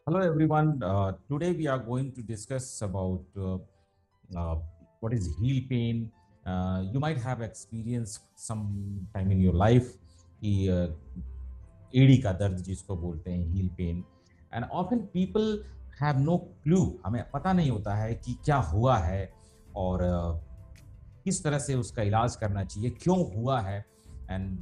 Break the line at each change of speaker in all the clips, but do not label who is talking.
Hello everyone. Today we are going to discuss about uh, what is heel pain. You might have experienced some time in your life कि एड़ी का दर्द जिसको बोलते हैं heel pain. And often people have no clue. हमें पता नहीं होता है कि क्या हुआ है और किस तरह से उसका इलाज करना चाहिए, क्यों हुआ है, and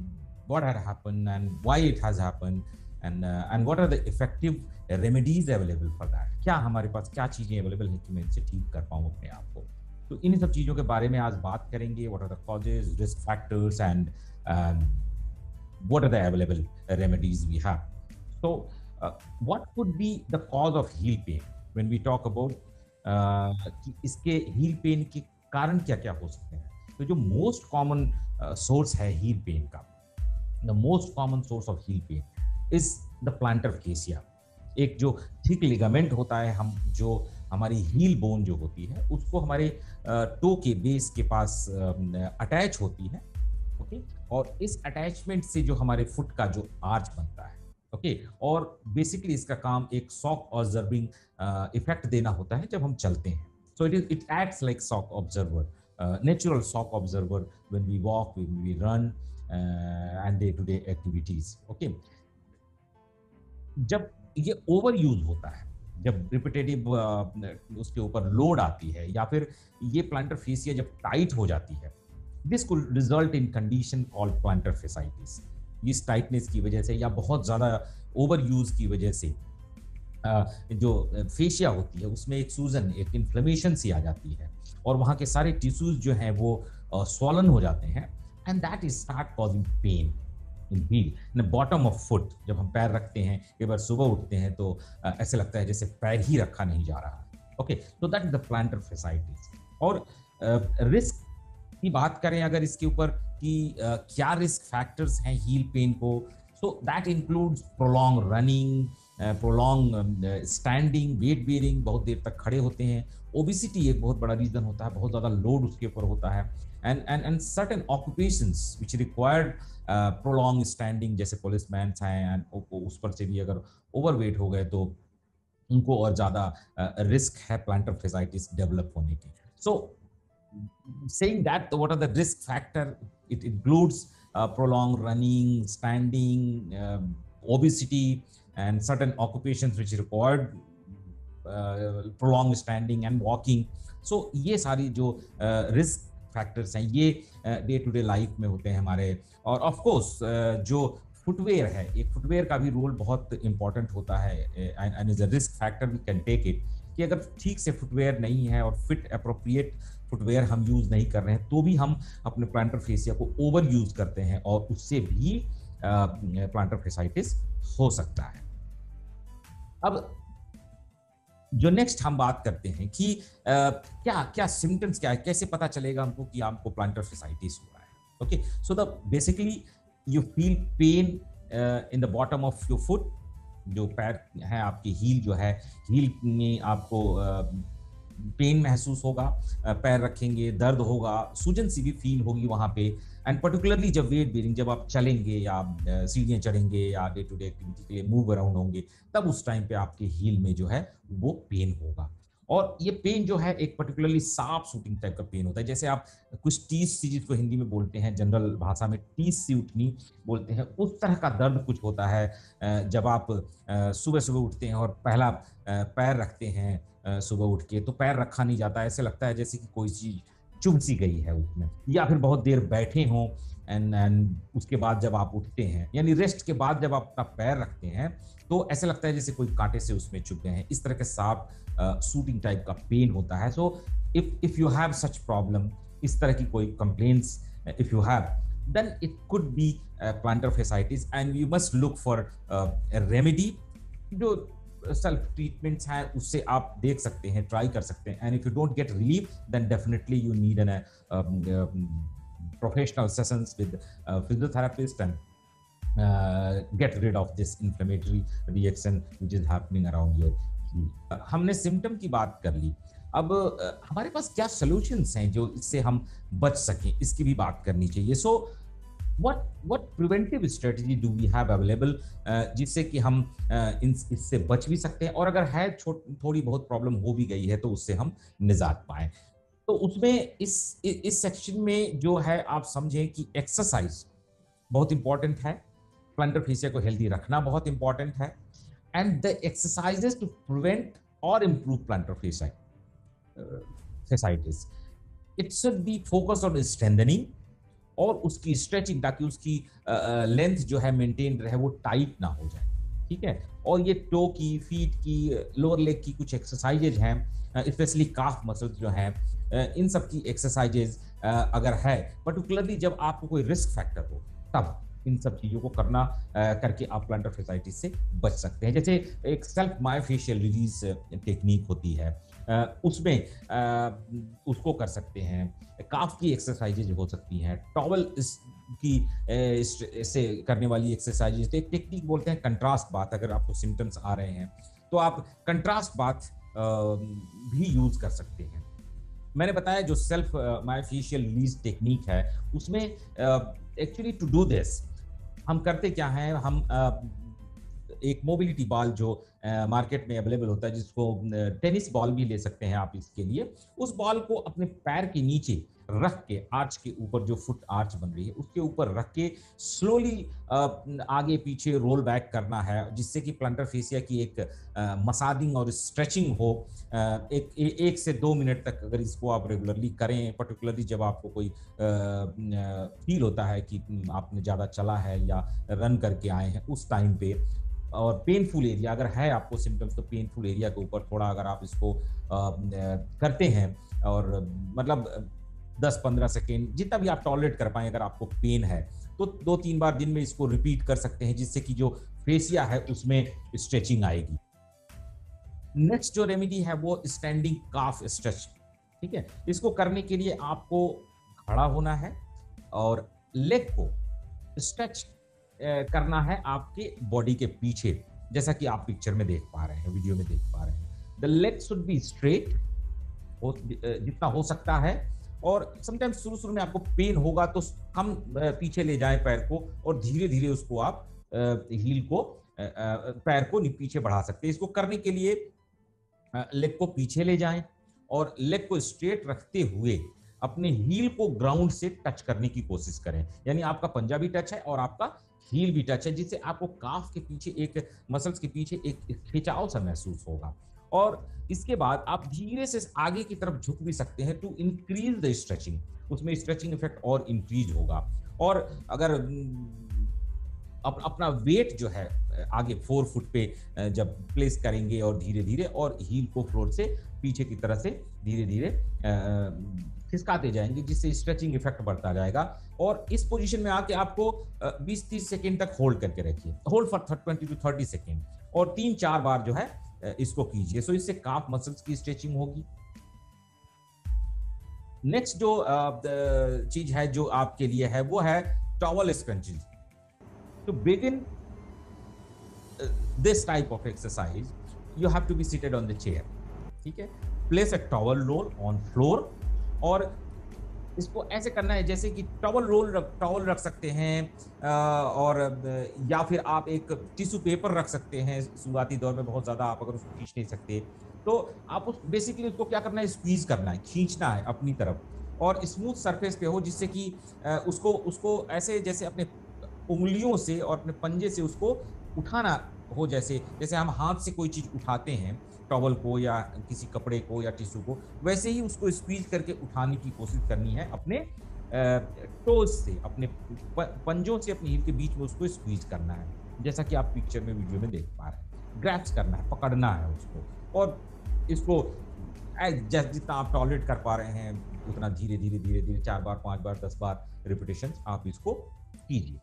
what had happened and why it has happened and what are the effective remedies available for that. क्या हमारे पास क्या चीजें अवेलेबल हैं कि मैं इनसे ठीक कर पाऊँ अपने आप को। तो इन सब चीजों के बारे में आज बात करेंगे। What are the causes, risk factors and what are the available remedies we have. So, what could be the cause of heel pain when we talk about कि इसके heel pain के कारण क्या-क्या हो सकते हैं? तो जो मोस्ट कॉमन सोर्स है heel pain का, the most common source of heel pain is the plantar fascia. एक जो थिक लिगामेंट होता है, हम जो हमारी हील बोन जो होती है उसको हमारे टो के बेस के पास अटैच होती है। ओके, और इस अटैचमेंट से जो हमारे फुट का जो आर्च बनता है, ओके, और बेसिकली इसका काम एक शॉक ऑब्जर्विंग इफेक्ट देना होता है जब हम चलते हैं। So it acts like shock absorber, natural shock absorber when we walk, when we run and day to day activities. Okay, जब ये ओवर यूज होता है, जब रिपीटेटिव उसके ऊपर लोड आती है, या फिर ये प्लांटर फेसिया जब टाइट हो जाती है, this could result in condition called planter fasciitis. इस टाइटनेस की वजह से या बहुत ज्यादा ओवर यूज की वजह से जो फेशिया होती है उसमें एक सूजन, एक इन्फ्लेमेशन सी आ जाती है और वहां के सारे टिश्यूज जो हैं वो स्वॉलन हो जाते हैं, and that is start causing pain in wheel in bottom of foot. जब हम पैर रखते हैं, कई बार सुबह उठते हैं तो ऐसे लगता है जैसे पैर ही रखा नहीं जा रहा है। ओके, तो that is the planter fasciitis. और रिस्क की बात करें अगर इसके ऊपर कि क्या रिस्क फैक्टर्स हैं हील पेन को, so that includes prolong running, prolong standing, weight bearing, बहुत देर तक खड़े होते हैं। ओबिसिटी एक बहुत बड़ा रीजन होता है, बहुत ज़्यादा लोड उसके ऊपर होता है। And certain occupations which required prolong standing, जैसे पुलिसमैन हैं, एंड उस पर से भी अगर ओवरवेट हो गए तो उनको और ज़्यादा रिस्क है प्लांटर फेसाइटिस डेवलप होने की। सो saying that, what are the risk factor? It includes prolonged running, standing, obesity, and certain occupations which required prolonged standing and walking. So ये सारी जो रिस्क फैक्टर्स हैं ये डे टू डे लाइफ में होते हैं हमारे। और ऑफ कोर्स जो फुटवेयर है, एक फुटवेयर का भी रोल बहुत इंपॉर्टेंट होता है, and is a risk factor we can take it, कि अगर ठीक से फुटवेयर नहीं है और फिट अप्रोप्रिएट फुटवेयर हम यूज नहीं कर रहे हैं तो भी हम अपने प्लांटर फेसिया को ओवर यूज करते हैं और उससे भी प्लांटर फेसाइटिस हो सकता है। अब जो नेक्स्ट हम बात करते हैं कि क्या क्या सिम्टम्स क्या है, कैसे पता चलेगा हमको कि आपको प्लांटर फेसाइटिस हुआ है। Okay, so the basically you feel pain in the bottom of your foot. जो पैर है आपकी हील जो है, हील में आपको पेन महसूस होगा, पैर रखेंगे दर्द होगा, सूजन सी भी फील होगी वहां पे। एंड पर्टिकुलरली जब वेट बेरिंग, जब आप चलेंगे या सीढ़ियाँ चढ़ेंगे या डे टू डे एक्टिविटी के लिए मूव अराउंड होंगे, तब उस टाइम पे आपके हील में जो है वो पेन होगा। और ये पेन जो है एक पर्टिकुलरली साफ शूटिंग टाइप का पेन होता है, जैसे आप कुछ टीस सी, जिसको हिंदी में बोलते हैं जनरल भाषा में टीस सी उठनी बोलते हैं, उस तरह का दर्द कुछ होता है जब आप सुबह सुबह उठते हैं और पहला पैर रखते हैं सुबह उठ के, तो पैर रखा नहीं जाता, ऐसे लगता है जैसे कि कोई चीज चुभ सी गई है उसमें, या फिर बहुत देर बैठे हों एंड उसके बाद जब आप उठते हैं, यानी रेस्ट के बाद जब आप अपना पैर रखते हैं तो ऐसे लगता है जैसे कोई कांटे से उसमें चुभ गए हैं। इस तरह के साफ शूटिंग टाइप का पेन होता है। So if you have such problem, इस तरह की कोई complaints if you have, then it could be plantar fasciitis and you must look for a remedy। जो सेल्फ ट्रीटमेंट्स हैं उससे आप देख सकते हैं, ट्राई कर सकते हैं, and if you don't get relief then definitely you need an professional sessions with physiotherapist and get rid of this inflammatory reaction which is happening around your heel। हमने सिम्टम की बात कर ली, अब हमारे पास क्या सॉल्यूशंस हैं जो इससे हम बच सकें, इसकी भी बात करनी चाहिए। सो what preventive strategy do we have available, जिससे कि हम इससे बच भी सकते हैं और अगर है थोड़ी बहुत प्रॉब्लम हो भी गई है तो उससे हम निजात पाएं। तो उसमें इस सेक्शन में जो है आप समझें कि एक्सरसाइज बहुत इंपॉर्टेंट है, प्लांटर फेसिया को हेल्दी रखना बहुत इंपॉर्टेंट है, and the exercises to prevent और improve plantar fasciitis, it should be focus on strengthening और उसकी स्ट्रेचिंग, ताकि उसकी लेंथ जो है मेंटेन रहे, वो टाइट ना हो जाए, ठीक है। और ये टो की, फीट की, लोअर लेग की कुछ एक्सरसाइजेज हैं, स्पेशली काफ मसल्स जो हैं, इन सब की एक्सरसाइजेज अगर है, पर्टिकुलरली जब आपको कोई रिस्क फैक्टर हो, तब इन सब चीजों को करना करके आप प्लांटर फेसाइटिस से बच सकते हैं। जैसे एक सेल्फ मायोफेशियल रिलीज टेक्निक होती है, उसमें उसको कर सकते हैं। काफ की एक्सरसाइजेज हो सकती हैं, टॉवल की से करने वाली एक्सरसाइजेज, तो एक टेक्निक बोलते हैं कंट्रास्ट बाथ। अगर आपको सिम्टम्स आ रहे हैं तो आप कंट्रास्ट बाथ भी यूज कर सकते हैं। मैंने बताया जो सेल्फ मायोफेशियल रिलीज टेक्निक है, उसमें एक्चुअली टू डू दिस हम करते क्या है, हम एक मोबिलिटी बॉल जो मार्केट में अवेलेबल होता है, जिसको टेनिस बॉल भी ले सकते हैं आप इसके लिए, उस बॉल को अपने पैर के नीचे रख के, आर्च के ऊपर जो फुट आर्च बन रही है उसके ऊपर रख के स्लोली आगे पीछे रोल बैक करना है, जिससे कि प्लांटर फेसिया की एक मसाजिंग और स्ट्रेचिंग हो। एक से 2 मिनट तक अगर इसको आप रेगुलरली करें, पर्टिकुलरली जब आपको कोई फील होता है कि आपने ज़्यादा चला है या रन करके आए हैं उस टाइम पे, और पेनफुल एरिया अगर है आपको सिम्टम्स, तो पेनफुल एरिया के ऊपर थोड़ा अगर आप इसको करते हैं, और मतलब 10-15 सेकेंड जितना भी आप टॉलरेट कर पाए, अगर आपको पेन है तो 2-3 बार दिन में इसको रिपीट कर सकते हैं, जिससे कि जो फेसिया है उसमें स्ट्रेचिंग आएगी। नेक्स्ट जो रेमेडी है वो स्टैंडिंग काफ स्ट्रेच, ठीक है। इसको करने के लिए आपको खड़ा होना है और लेग को स्ट्रेच करना है आपके बॉडी के पीछे, जैसा कि आप पिक्चर में देख पा रहे हैं, वीडियो में देख पा रहे हैं। The leg should be straight जितना हो सकता है, और समटाइम्स शुरू में आपको पेन होगा तो हम पीछे ले जाएं पैर को, और धीरे धीरे उसको आप हील को पैर को पीछे बढ़ा सकते हैं। इसको करने के लिए लेग को पीछे ले जाएं और लेग को स्ट्रेट रखते हुए अपने हील को ग्राउंड से टच करने की कोशिश करें, यानी आपका पंजा भी टच है और आपका हील भी टच है, जिससे आपको काफ के पीछे एक मसल्स के पीछे एक खिंचाव सा महसूस होगा। और इसके बाद आप धीरे से आगे की तरफ झुक भी सकते हैं टू इंक्रीज द स्ट्रेचिंग, उसमें स्ट्रेचिंग इफेक्ट और इंक्रीज होगा। और अगर अपना वेट जो है आगे 4 फुट पे जब प्लेस करेंगे और धीरे धीरे, और हील को फ्लोर से पीछे की तरह से धीरे धीरे खिसकाते जाएंगे, जिससे स्ट्रेचिंग इफेक्ट बढ़ता जाएगा। और इस पोजीशन में आके आपको 20-30 सेकेंड तक होल्ड करके रखिए, होल्ड फॉर 20 to 30 सेकेंड, और 3-4 बार जो है इसको कीजिए। सो इससे काफ मसल्स की स्ट्रेचिंग होगी। नेक्स्ट जो चीज है जो आपके लिए है वो है towel स्क्रंचिंग। To begin this type of exercise, you have to be seated on the chair, ठीक है। Place a towel roll on floor, और इसको ऐसे करना है जैसे कि टॉवल रख सकते हैं, और या फिर आप एक टिश्यू पेपर रख सकते हैं। शुरुआती दौर में बहुत ज़्यादा आप अगर उसको खींच नहीं सकते तो आप बेसिकली उसको क्या करना है, स्क्वीज करना है, खींचना है अपनी तरफ, और स्मूथ सरफेस पे हो, जिससे कि उसको ऐसे जैसे अपने उंगलियों से और अपने पंजे से उसको उठाना हो, जैसे हम हाथ से कोई चीज उठाते हैं, टॉवल को या किसी कपड़े को या टिश्यू को, वैसे ही उसको स्क्वीज करके उठाने की कोशिश करनी है अपने टोज से, अपने पंजों से अपनी हील के बीच में उसको स्क्वीज करना है, जैसा कि आप पिक्चर में वीडियो में देख पा रहे हैं। ग्रैप्स करना है, पकड़ना है उसको, और इसको जितना आप टॉलरेट कर पा रहे हैं उतना धीरे धीरे 4 बार 5 बार 10 बार रिपीटेशन आप इसको कीजिए।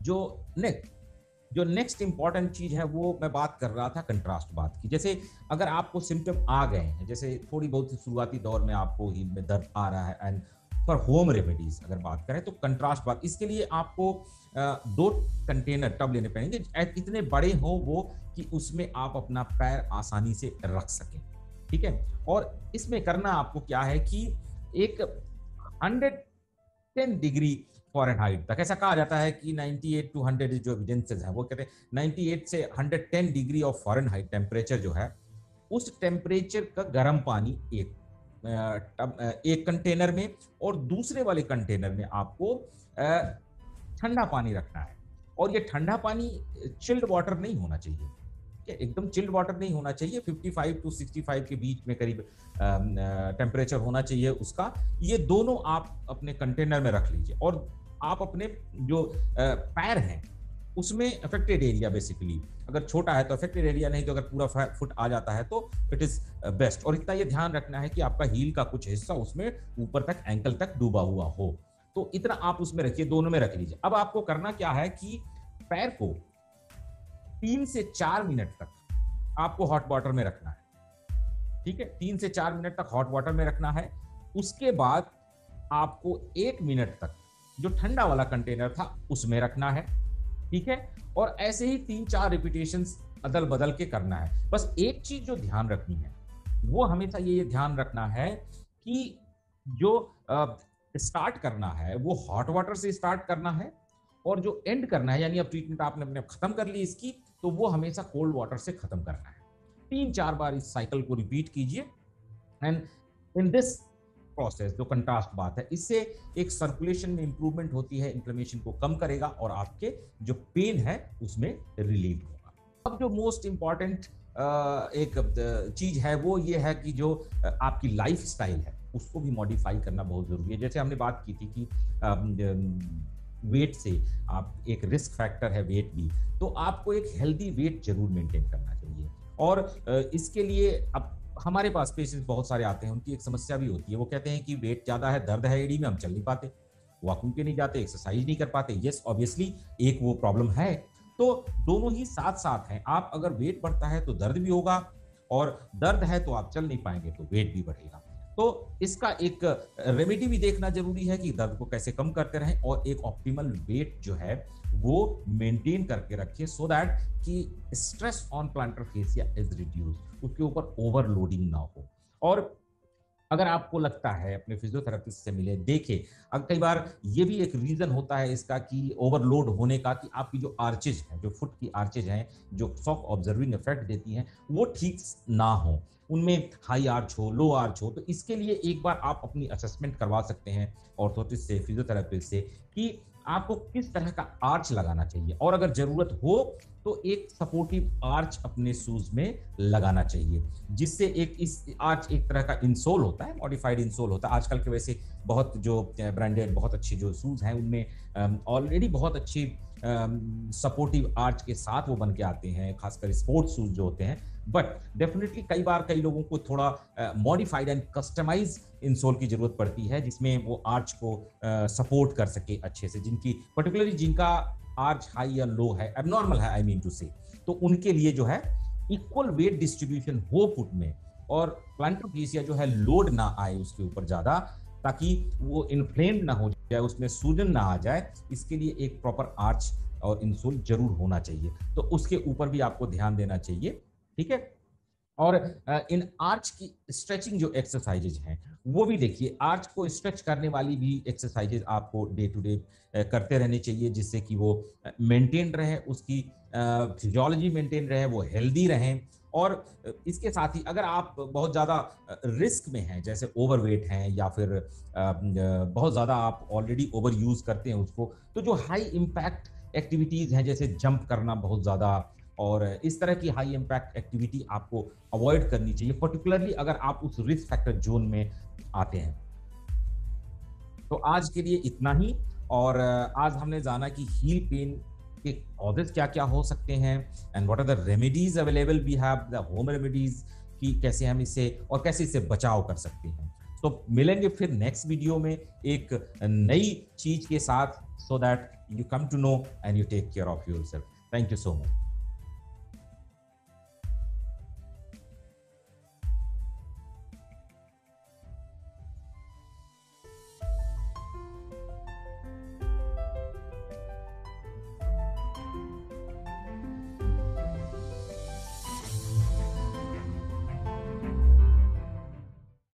जो नेक्स्ट इंपॉर्टेंट चीज है वो मैं बात कर रहा था कंट्रास्ट बात की। जैसे अगर आपको सिम्टम आ गए हैं, जैसे थोड़ी बहुत शुरुआती दौर में आपको हील में दर्द आ रहा है, एंड फॉर होम रेमेडीज अगर बात करें तो कंट्रास्ट बात, इसके लिए आपको 2 कंटेनर टब लेने पड़ेंगे, इतने बड़े हो वो कि उसमें आप अपना पैर आसानी से रख सकें, ठीक है। और इसमें करना आपको क्या है कि एक 110 डिग्री फ़ारेनहाइट तक। ऐसा कहा जाता है कि 98 टू 100 जो एविडेंसेस हैं, वो कहते हैं 98 से 110 डिग्री ऑफ फ़ारेनहाइट टेम्परेचर जो है, उस टेम्परेचर का गर्म पानी एक कंटेनर में और दूसरे वाले कंटेनर में आपको ठंडा पानी रखना है। और ये ठंडा पानी चिल्ड वाटर नहीं होना चाहिए, ठीक है? एकदम चिल्ड वाटर नहीं होना चाहिए, 55 टू 65 के बीच में करीब टेम्परेचर होना चाहिए उसका। ये दोनों आप अपने कंटेनर में रख लीजिए और आप अपने जो पैर हैं, उसमें अफेक्टेड एरिया बेसिकली, अगर छोटा है तो अफेक्टेड एरिया, नहीं तो अगर पूरा फुट आ जाता है तो इट इज बेस्ट। और इतना ये ध्यान रखना है कि आपका हील का कुछ हिस्सा उसमें ऊपर तक एंकल तक डूबा हुआ हो, तो इतना आप उसमें रखिए, दोनों में रख लीजिए। अब आपको करना क्या है कि पैर को 3 से 4 मिनट तक आपको हॉट वाटर में रखना है, ठीक है? 3 से 4 मिनट तक हॉट वाटर में रखना है। उसके बाद आपको 1 मिनट तक जो ठंडा वाला कंटेनर था उसमें रखना है, ठीक है? और ऐसे ही 3-4 रिपीटेशंस अदल बदल के करना है। बस एक चीज जो ध्यान रखनी है, वो हमेशा ये ध्यान रखना है कि जो स्टार्ट करना है वो हॉट वाटर से स्टार्ट करना है, और जो एंड करना है, यानी अब ट्रीटमेंट आपने अपने खत्म कर ली इसकी, तो वो हमेशा कोल्ड वाटर से खत्म करना है। 3-4 बार इस साइकिल को रिपीट कीजिए। एंड इन दिस प्रोसेस, जो कंट्रास्ट बात है, इससे एक सर्कुलेशन में इंप्रूवमेंट होती है, इन्फ्लेमेशन को कम करेगा और आपके जो पेन है उसमें रिलीव होगा। अब जो मोस्ट इंपॉर्टेंट एक चीज है वो ये है कि जो आपकी लाइफ स्टाइल है उसको भी मॉडिफाई करना बहुत जरूरी है। जैसे हमने बात की थी कि वेट से आप, एक रिस्क फैक्टर है वेट भी, तो आपको एक हेल्दी वेट जरूर मेंटेन करना चाहिए। और इसके लिए अब हमारे पास पेशेंट्स बहुत सारे आते हैं, उनकी एक समस्या भी होती है, वो कहते हैं कि वेट ज्यादा है, दर्द है एड़ी में, हम चल नहीं पाते, वॉकिंग पे नहीं जाते, एक्सरसाइज नहीं कर पाते। यस, ऑब्वियसली एक वो प्रॉब्लम है। तो दोनों ही साथ साथ हैं। आप अगर वेट बढ़ता है तो दर्द भी होगा, और दर्द है तो आप चल नहीं पाएंगे तो वेट भी बढ़ेगा। तो इसका एक रेमेडी भी देखना जरूरी है कि दर्द को कैसे कम करते रहें और एक ऑप्टिमल वेट जो है वो मेंटेन करके रखें, सो दैट कि stress on planter fascia is reduce, उसके ऊपर ओवरलोडिंग ना हो। और अगर आपको लगता है, अपने फिजियोथेरेपिस्ट से मिले, देखे, अब कई बार ये भी एक रीजन होता है इसका कि ओवरलोड होने का, कि आपकी जो आर्चेज हैं, जो फुट की आर्चेज हैं, जो शॉक ऑब्जर्विंग इफेक्ट देती हैं, वो ठीक ना हो, उनमें हाई आर्च हो, लो आर्च हो। तो इसके लिए एक बार आप अपनी असेसमेंट करवा सकते हैं ऑर्थोटिस्ट से, फिजियोथेरेपिस्ट से, कि आपको किस तरह का आर्च लगाना चाहिए, और अगर जरूरत हो तो एक सपोर्टिव आर्च अपने शूज में लगाना चाहिए, जिससे एक इस आर्च एक तरह का इंसोल होता है, मॉडिफाइड इंसोल होता है। आजकल के वैसे बहुत जो ब्रांडेड बहुत अच्छे जो शूज हैं उनमें ऑलरेडी बहुत अच्छी सपोर्टिव आर्च के साथ वो बन के आते हैं, खासकर स्पोर्ट्स शूज जो होते हैं। बट डेफिनेटली कई बार कई लोगों को थोड़ा मॉडिफाइड एंड कस्टमाइज इंसोल की जरूरत पड़ती है, जिसमें वो आर्च को सपोर्ट कर सके अच्छे से, जिनकी पर्टिकुलरली जिनका आर्च हाई या लो है, एबनॉर्मल है, आई मीन टू से, तो उनके लिए जो है इक्वल वेट डिस्ट्रीब्यूशन हो फुट में, और प्लांटर फेसिया जो है लोड ना आए उसके ऊपर ज्यादा, ताकि वो इन्फ्लेम्ड ना हो जाए, उसमें सूजन ना आ जाए। इसके लिए एक प्रॉपर आर्च और इंसोल जरूर होना चाहिए, तो उसके ऊपर भी आपको ध्यान देना चाहिए, ठीक है? और इन आर्च की स्ट्रेचिंग जो एक्सरसाइजेज हैं वो भी देखिए, आर्च को स्ट्रेच करने वाली भी एक्सरसाइजेज आपको डे टू डे करते रहने चाहिए, जिससे कि वो मेंटेन रहे, उसकी फिजियोलॉजी मेंटेन रहे, वो हेल्दी रहें। और इसके साथ ही अगर आप बहुत ज़्यादा रिस्क में हैं, जैसे ओवरवेट हैं, या फिर बहुत ज़्यादा आप ऑलरेडी ओवर यूज़ करते हैं उसको, तो जो हाई इम्पैक्ट एक्टिविटीज़ हैं, जैसे जंप करना बहुत ज़्यादा, और इस तरह की हाई इम्पैक्ट एक्टिविटी आपको अवॉइड करनी चाहिए, पर्टिकुलरली अगर आप उस रिस्क फैक्टर जोन में आते हैं। तो आज के लिए इतना ही। और आज हमने जाना कि हील पेन के कॉजेज क्या क्या हो सकते हैं, and what are the remedies available, we have the home remedies, कि कैसे हम इससे और कैसे इससे बचाव कर सकते हैं। तो मिलेंगे फिर नेक्स्ट वीडियो में एक नई चीज के साथ, so that you come to know and you take care of yourself. Thank you so much.